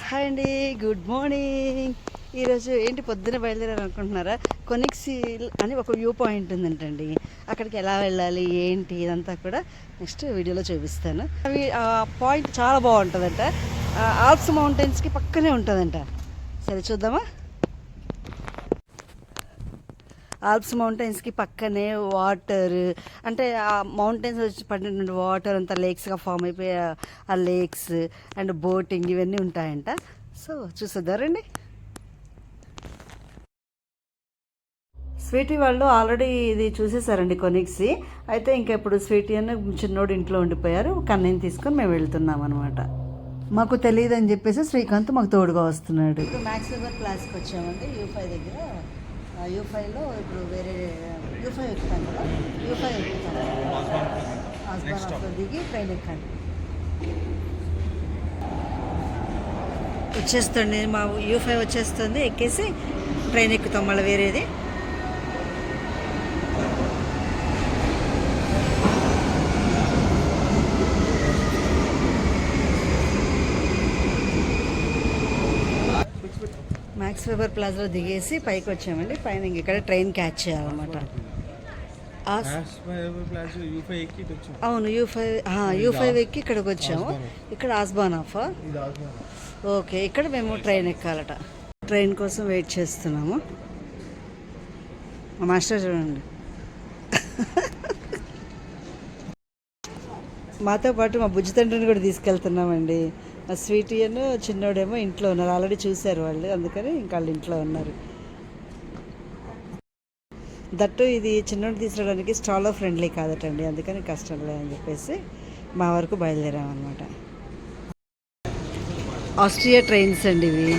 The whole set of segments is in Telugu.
హాయ్ అండి, గుడ్ మార్నింగ్. ఈరోజు ఏంటి పొద్దున బయలుదేరారు అనుకుంటున్నారా? కొనిక్సీ అని ఒక వ్యూ పాయింట్ ఉందంటండి. అక్కడికి ఎలా వెళ్ళాలి ఏంటి ఇదంతా కూడా నెక్స్ట్ వీడియోలో చూపిస్తాను. అవి ఆ పాయింట్ చాలా బాగుంటుందంట. ఆల్ప్స్ మౌంటైన్స్కి పక్కనే ఉంటుందంట. సరే చూద్దామా. ఆల్ప్స్ మౌంటైన్స్కి పక్కనే వాటర్, అంటే ఆ మౌంటైన్స్ వచ్చి పడినటువంటి వాటర్ అంతా లేక్స్గా ఫామ్ అయిపోయి ఆ లేక్స్ అండ్ బోటింగ్ ఇవన్నీ ఉంటాయంట. సో చూసేద్దారండి. స్వీటీ వాళ్ళు ఆల్రెడీ ఇది చూసేసారండి కొనిక్సీ. అయితే ఇంకా ఇప్పుడు స్వీటీ అని చిన్నోడు ఇంట్లో ఉండిపోయారు. కన్నయ్యని తీసుకొని మేము వెళ్తున్నాం అనమాట. మాకు తెలియదు అని చెప్పేసి శ్రీకాంత్ మాకు తోడుగా వస్తున్నాడు. ఇప్పుడు మ్యాక్స్ వెబర్ ప్లాస్కి వచ్చామండి. U5 దగ్గర. U5లో ఇప్పుడు వేరే U5 ఎక్కుతాను కదా, U5 ఎక్కుతాను. ఆస్బాన్లో దిగి ట్రైన్ ఎక్కాలి. వచ్చేస్తుంది మా U5 వచ్చేస్తుంది. ఎక్కేసి ట్రైన్ ఎక్కుతాం మళ్ళీ వేరేది. మ్యాక్స్ వెబర్ ప్లాజాలో దిగేసి పైకి వచ్చామండి. పైన ఇక్కడ ట్రైన్ క్యాచ్ చేయాలన్నమాట. అవును, U5 ఎక్కి ఇక్కడికి వచ్చాము. ఇక్కడ ఆస్బానాఫా. ఓకే, ఇక్కడ మేము ట్రైన్ ఎక్కాలట. ట్రైన్ కోసం వెయిట్ చేస్తున్నాము. మా మాస్టర్ చూడండి. మాతో పాటు మా బుజ్జి తండ్రిని కూడా తీసుకెళ్తున్నామండి. మా స్వీటీ అని చిన్నోడేమో ఇంట్లో ఉన్నారు. ఆల్రెడీ చూశారు వాళ్ళు, అందుకని ఇంకా వాళ్ళు ఇంట్లో ఉన్నారు. దట్టు ఇది చిన్నోడు తీసుకురావడానికి స్టాలో ఫ్రెండ్లీ కాదటండి, అందుకని కష్టం లేదని చెప్పేసి మా వరకు బయలుదేరామన్నమాట. ఆస్ట్రియా ట్రైన్స్ అండి ఇవి.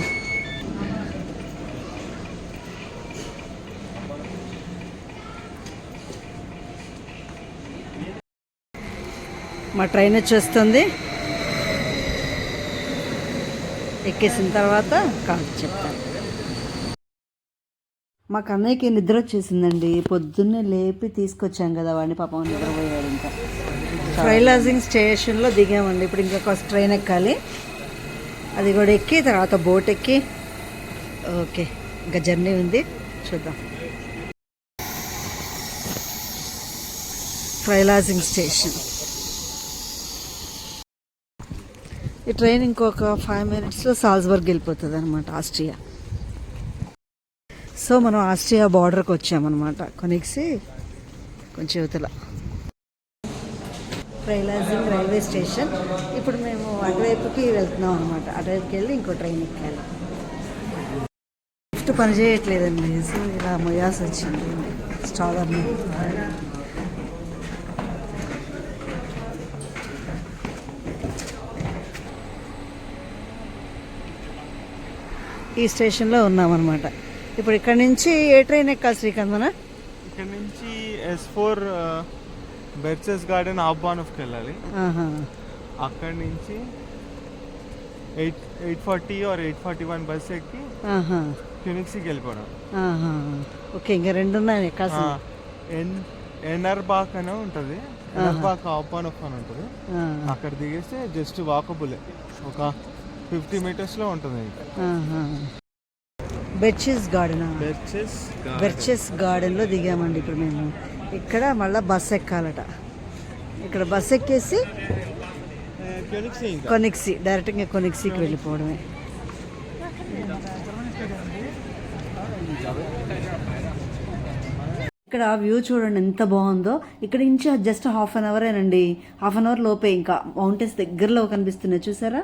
మా ట్రైన్ వచ్చేస్తుంది. ఎక్కేసిన తర్వాత కాల్ చెప్తాను. మా కన్నయ్యకి నిద్ర వచ్చేసిందండి. పొద్దున్నే లేపి తీసుకొచ్చాం కదా వాడిని, పాపం నిద్రపోయాడు. ఇంకా ఫ్రైలాజింగ్ స్టేషన్లో దిగామండి. ఇప్పుడు ఇంకా ట్రైన్ ఎక్కాలి. అది కూడా ఎక్కి తర్వాత బోట్ ఎక్కి ఓకే ఇంకా జర్నీ ఉంది, చూద్దాం. ఫ్రైలాజింగ్ స్టేషన్. ఈ ట్రైన్ ఇంకొక 5 minutesలో సాల్జ్బర్గ్ వెళ్ళిపోతుంది అనమాట, ఆస్ట్రియా. సో మనం ఆస్ట్రియా బార్డర్కి వచ్చామన్నమాట. కొనిక్సీ కొంచెం యువతల. ఫ్రైలాజింగ్ రైల్వే స్టేషన్. ఇప్పుడు మేము అటువైపుకి వెళ్తున్నాం అనమాట. అటువైపుకి వెళ్ళి ఇంకో ట్రైన్ ఎక్కాలి. లిఫ్ట్ పని చేయట్లేదండి, సో ఇలా మొయాల్సి వచ్చింది స్టాలర్ని. ఈ స్టేషన్లో ఉన్నామన్నమాట. ఇప్పుడు ఇక్కడ నుంచి ఏ ట్రైన్ ఎక్కాలి శ్రీకాంత్? మన ఇక్కడ నుంచి S4 బెర్చెస్ గార్డెన్ ఆబ్బానోఫ్కి వెళ్ళాలి. అక్కడి నుంచి 840 or 841 బస్ ఎక్కి క్యూనిక్సీకి వెళ్ళిపోవడం. ఓకే, ఇంకా రెండు ఉన్నాయి ఎక్కాల్సి. ఎనర్బాక్ అనే ఉంటుంది, ఎనర్బాక్ ఆబ్బానోఫ్ అని ఉంటుంది. అక్కడ దిగేస్తే జస్ట్ వాకబుల్, ఒక 50 meters ఉంటుంది. బెర్చెస్ గార్డెన్లో దిగామండి ఇప్పుడు మేము. ఇక్కడ మళ్ళీ బస్ ఎక్కాలట. ఇక్కడ బస్ ఎక్కేసి కొనిక్సీ, డైరెక్ట్గా కొనిక్సీకి వెళ్ళిపోవడమే. ఇక్కడ వ్యూ చూడండి ఎంత బాగుందో. ఇక్కడ నుంచి జస్ట్ 1/2 hour ఏనండి. 1/2 hour లోపే ఇంకా మౌంటైన్స్ దగ్గరలో కనిపిస్తున్నాయి, చూసారా?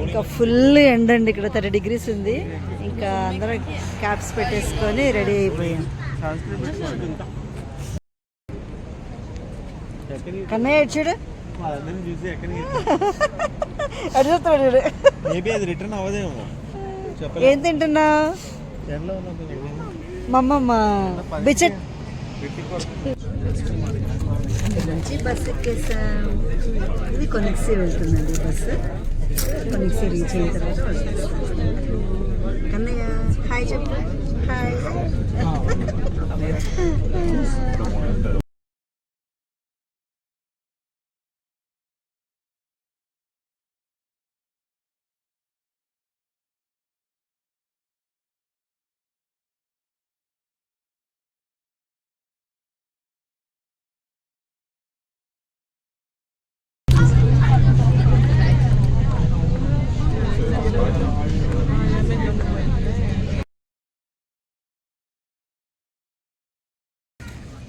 ఇంకా ఫుల్ ఎండ అండి. ఇక్కడ 30 degrees ఉంది. ఇంకా అందరం క్యాప్స్ పెట్టేసుకొని రెడీ అయిపోయాం. కన్నయ్య చూడు, అడుగుతాడు. ఏం తింటున్నావు? మా అమ్మమ్మ బిచెట్ నుంచి బస్సు ఎక్కేసాం. ఇది కొనిక్సీ వెళ్తుందండి బస్సు. కొనిక్సీ రీచ్ అయిన తర్వాత కన్నయ్య హాయ్ చెప్పు. హాయ్.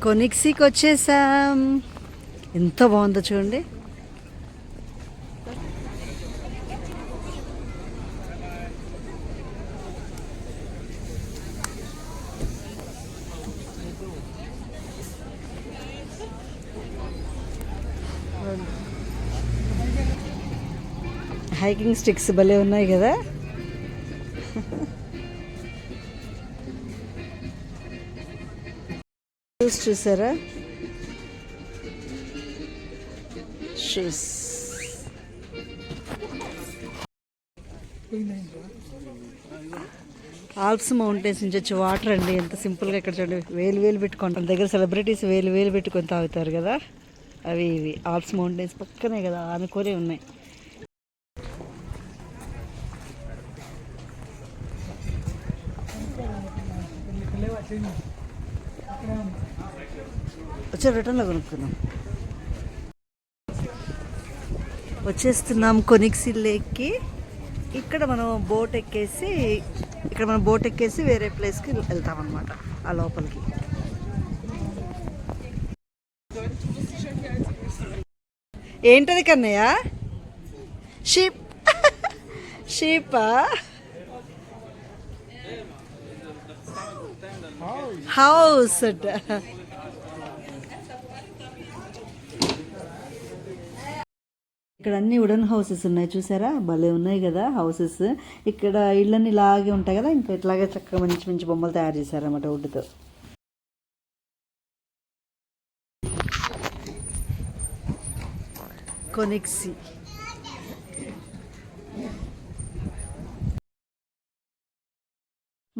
కొనిక్సీకి వచ్చేసాం. ఎంత బాగుందో చూడండి. హైకింగ్ స్టిక్స్ భలే ఉన్నాయి కదా. షూస్ చూసారా, షూస్. ఆల్ప్స్ మౌంటైన్స్ నుంచి వచ్చే వాటర్ అండి. ఎంత సింపుల్గా ఇక్కడ చూడండి, వేలు వేలు పెట్టుకుంటాం. మన దగ్గర సెలబ్రిటీస్ వేలు వేలు పెట్టుకొని తాగుతారు కదా, అవి ఇవి ఆల్ప్స్ మౌంటైన్స్ పక్కనే కదా, ఆనుకోనే ఉన్నాయి. వచ్చే రిటర్న్లో కొనుక్కున్నాం. వచ్చేస్తున్నాం కొనిక్సీ లేక్కి. ఇక్కడ మనం బోట్ ఎక్కేసి వేరే ప్లేస్కి వెళ్తాం అనమాట, ఆ లోపలికి. ఏంటది కన్నయ్య? షీప్. షీపా? హౌస్ అట. ఇక్కడ అన్ని వుడెన్ హౌసెస్ ఉన్నాయి చూసారా, భలే ఉన్నాయి కదా హౌసెస్. ఇక్కడ ఇళ్ళని ఇలాగే ఉంటాయి కదా, ఇంకా ఇట్లాగే చక్కగా మంచి మంచి బొమ్మలు తయారు చేశారన్నమాట వుడ్తో. కొనిక్సీ.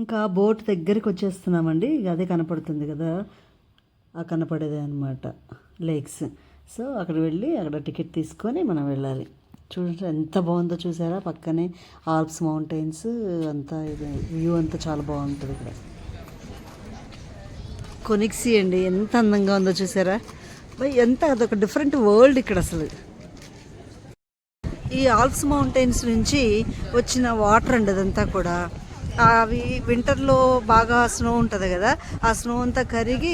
ఇంకా బోట్ దగ్గరికి వచ్చేస్తున్నామండి. ఇక అదే కనపడుతుంది కదా, ఆ కనపడేదే అనమాట లేక్స్. సో అక్కడ వెళ్ళి అక్కడ టికెట్ తీసుకొని మనం వెళ్ళాలి. చూడండి ఎంత బాగుందో చూసారా, పక్కనే ఆల్ప్స్ మౌంటైన్స్ అంతా, ఇది వ్యూ అంతా చాలా బాగుంటుంది ఇక్కడ. కొనిక్సీ అండి, ఎంత అందంగా ఉందో చూసారా. ఎంత అదొక డిఫరెంట్ వరల్డ్ ఇక్కడ అసలు. ఈ ఆల్ప్స్ మౌంటైన్స్ నుంచి వచ్చిన వాటర్ అండి అదంతా కూడా. అవి వింటర్లో బాగా స్నో ఉంటుంది కదా, ఆ స్నో అంతా కరిగి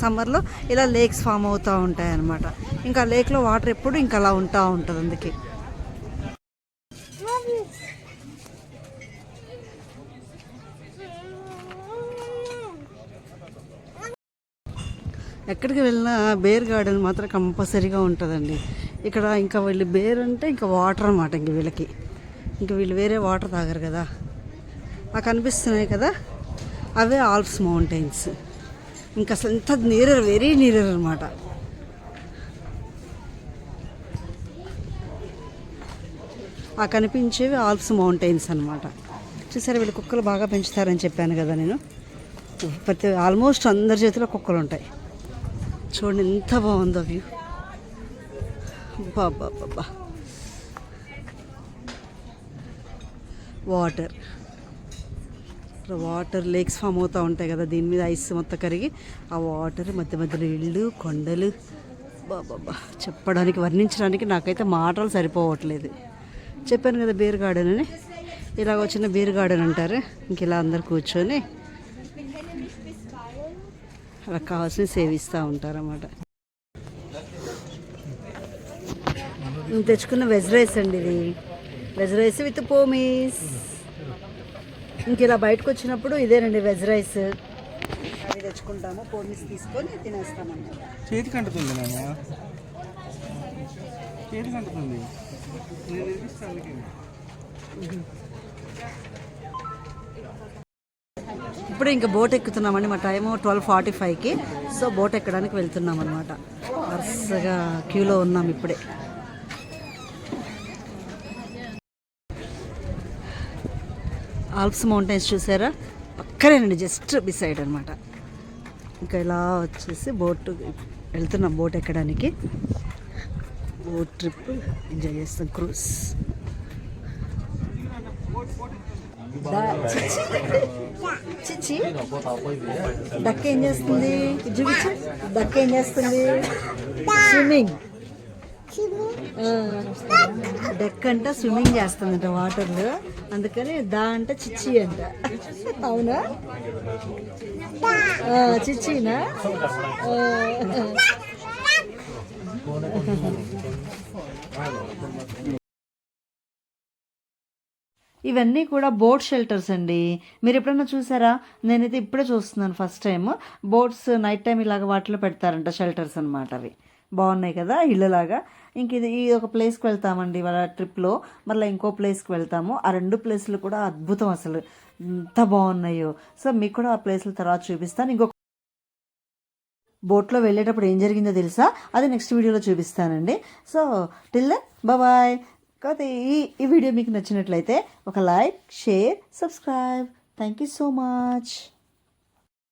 సమ్మర్లో ఇలా లేక్స్ ఫామ్ అవుతూ ఉంటాయి అన్నమాట. ఇంకా లేక్లో వాటర్ ఎప్పుడు ఇంకా అలా ఉంటా ఉంటుంది. అందుకే ఎక్కడికి వెళ్ళినా బేర్ గార్డెన్ మాత్రం కంపల్సరీగా ఉంటుందండి ఇక్కడ. ఇంకా వీళ్ళు బేర్ అంటే ఇంకా వాటర్ అన్నమాట. ఇంక వీళ్ళకి ఇంకా వీళ్ళు వేరే వాటర్ తాగరు కదా. ఆ కనిపిస్తున్నాయి కదా, అవే ఆల్ప్స్ మౌంటైన్స్. ఇంకా అసలు ఎంత నీరర్, వెరీ నీరర్ అనమాట. ఆ కనిపించేవి ఆల్ప్స్ మౌంటైన్స్ అనమాట. చూసారా, వీళ్ళు కుక్కలు బాగా పెంచుతారని చెప్పాను కదా నేను. ఆల్మోస్ట్ అందరి చేతిలో కుక్కలు ఉంటాయి. చూడండి ఎంత బాగుందో వ్యూ. బాబా, వాటర్ లేక్స్ ఫామ్ అవుతూ ఉంటాయి కదా, దీని మీద ఐస్ మొత్తం కరిగి ఆ వాటర్ మధ్య మధ్యలో ఇళ్ళు, కొండలు. బాబా, చెప్పడానికి వర్ణించడానికి నాకైతే మాటలు సరిపోవట్లేదు. చెప్పాను కదా బేర్ గార్డెన్ అని, ఇలాగ వచ్చిన బేర్ గార్డెన్ అంటారు. ఇంక ఇలా అందరు కూర్చొని అలా కావాల్సిన సేవిస్తూ ఉంటారన్నమాట. తెచ్చుకున్న వెజ్ రైస్ అండి ఇది, వెజ్ రైస్ విత్ పోమీస్. ఇంక ఇలా బయటకు వచ్చినప్పుడు ఇదేనండి వెజ్ రైస్, అది తెచ్చుకుంటాము. పోమీస్ తీసుకొని తినేస్తామన్నమాట. చేతికి అంటుతుంది నాన్న, చేతికి అంటుతుంది. ఇప్పుడు ఇంకా బోట్ ఎక్కుతున్నామండి. మా టైము 12:45కి. సో బోట్ ఎక్కడానికి వెళ్తున్నాం అనమాట. వరుసగా క్యూలో ఉన్నాం ఇప్పుడే. ఆల్ప్స్ మౌంటైన్స్ చూసారా, పక్కనేనండి, జస్ట్ బిసైడ్ అనమాట. ఇంకా ఇలా వచ్చేసి బోట్ వెళ్తున్నాం, బోట్ ఎక్కడానికి. బోట్ ట్రిప్ ఎంజాయ్ చేస్తాం, క్రూజ్. చిచ్చి డక్ ఏం చేస్తుంది? చూపించు, డక్ ఏం చేస్తుంది? స్విమ్మింగ్. డెక్ అంట స్విమ్మింగ్ చేస్తుందంట వాటర్లో, అందుకని దా అంట చిచ్చి అంట. అవునా? చిచ్చినా? ఇవన్నీ కూడా బోట్ షెల్టర్స్ అండి. మీరు ఎప్పుడైనా చూసారా? నేనైతే ఇప్పుడే చూస్తున్నాను first time. Boats night time ఇలాగ వాటిలో పెడతారంట, షెల్టర్స్ అనమాట అవి. బాగున్నాయి కదా ఇళ్ళలాగా. ఇంక ఈ ఒక ప్లేస్కి వెళ్తామండి వాళ్ళ ట్రిప్లో, మళ్ళీ ఇంకో ప్లేస్కి వెళ్తాము. ఆ 2 ప్లేస్లు కూడా అద్భుతం, అసలు ఎంత బాగున్నాయో. సో మీకు కూడా ఆ ప్లేస్ల తర్వాత చూపిస్తాను. ఇంకొక బోట్లో వెళ్ళేటప్పుడు ఏం జరిగిందో తెలుసా? అది నెక్స్ట్ వీడియోలో చూపిస్తానండి. So till then bye. కాకపోతే ఈ వీడియో మీకు నచ్చినట్లయితే ఒక like, share, subscribe. Thank you so much.